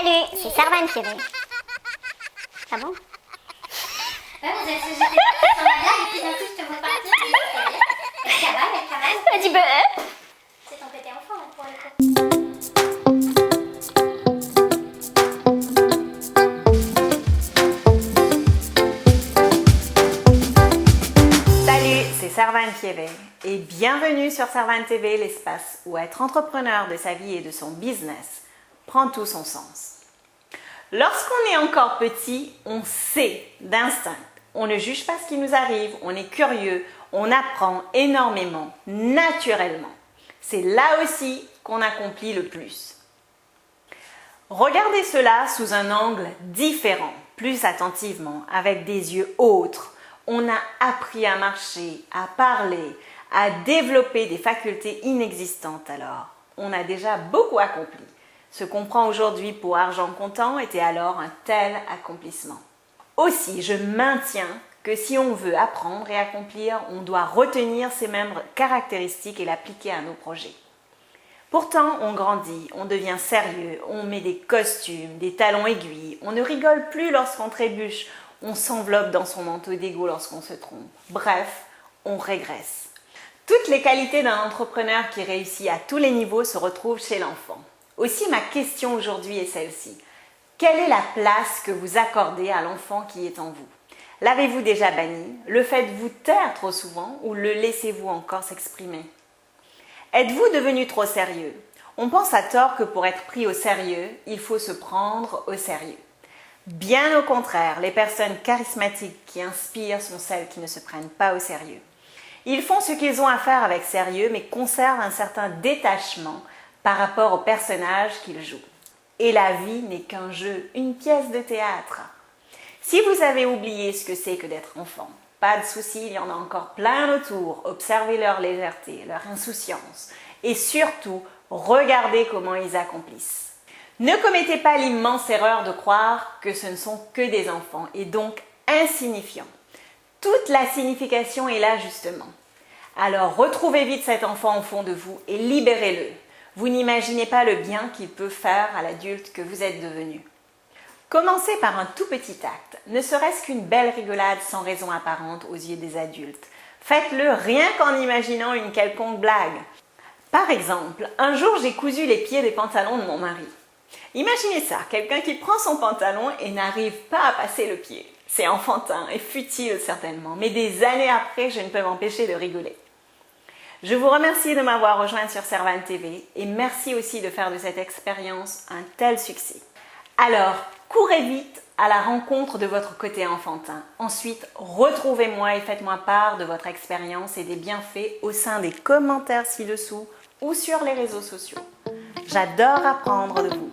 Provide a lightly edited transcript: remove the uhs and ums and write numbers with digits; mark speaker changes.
Speaker 1: Salut, c'est Servane Thierry. Ah bon?
Speaker 2: Ouais, mais j'étais sur ma blague et puis d'un coup je te vois partir. Elle cavale.
Speaker 1: Un petit peu.
Speaker 2: C'est ton côté enfant pour le coup.
Speaker 3: Salut, c'est Servane Thierry et bienvenue sur Servane TV, l'espace où être entrepreneur de sa vie et de son business prend tout son sens. Lorsqu'on est encore petit, on sait d'instinct. On ne juge pas ce qui nous arrive, on est curieux, on apprend énormément, naturellement. C'est là aussi qu'on accomplit le plus. Regardez cela sous un angle différent, plus attentivement, avec des yeux autres. On a appris à marcher, à parler, à développer des facultés inexistantes alors. On a déjà beaucoup accompli. Ce qu'on prend aujourd'hui pour argent comptant était alors un tel accomplissement. Aussi, je maintiens que si on veut apprendre et accomplir, on doit retenir ces mêmes caractéristiques et l'appliquer à nos projets. Pourtant, on grandit, on devient sérieux, on met des costumes, des talons aiguilles, on ne rigole plus lorsqu'on trébuche, on s'enveloppe dans son manteau d'égo lorsqu'on se trompe. Bref, on régresse. Toutes les qualités d'un entrepreneur qui réussit à tous les niveaux se retrouvent chez l'enfant. Aussi, ma question aujourd'hui est celle-ci. Quelle est la place que vous accordez à l'enfant qui est en vous? L'avez-vous déjà banni? Le faites-vous taire trop souvent ou le laissez-vous encore s'exprimer? Êtes-vous devenu trop sérieux? On pense à tort que pour être pris au sérieux, il faut se prendre au sérieux. Bien au contraire, les personnes charismatiques qui inspirent sont celles qui ne se prennent pas au sérieux. Ils font ce qu'ils ont à faire avec sérieux, mais conservent un certain détachement par rapport au personnage qu'ils jouent. Et la vie n'est qu'un jeu, une pièce de théâtre. Si vous avez oublié ce que c'est que d'être enfant, pas de souci, il y en a encore plein autour. Observez leur légèreté, leur insouciance et surtout, regardez comment ils accomplissent. Ne commettez pas l'immense erreur de croire que ce ne sont que des enfants et donc insignifiants. Toute la signification est là justement. Alors retrouvez vite cet enfant au fond de vous et libérez-le. Vous n'imaginez pas le bien qu'il peut faire à l'adulte que vous êtes devenu. Commencez par un tout petit acte, ne serait-ce qu'une belle rigolade sans raison apparente aux yeux des adultes. Faites-le rien qu'en imaginant une quelconque blague. Par exemple, un jour j'ai cousu les pieds des pantalons de mon mari. Imaginez ça, quelqu'un qui prend son pantalon et n'arrive pas à passer le pied. C'est enfantin et futile certainement, mais des années après, je ne peux m'empêcher de rigoler. Je vous remercie de m'avoir rejoint sur Servane TV et merci aussi de faire de cette expérience un tel succès. Alors, courez vite à la rencontre de votre côté enfantin. Ensuite, retrouvez-moi et faites-moi part de votre expérience et des bienfaits au sein des commentaires ci-dessous ou sur les réseaux sociaux. J'adore apprendre de vous.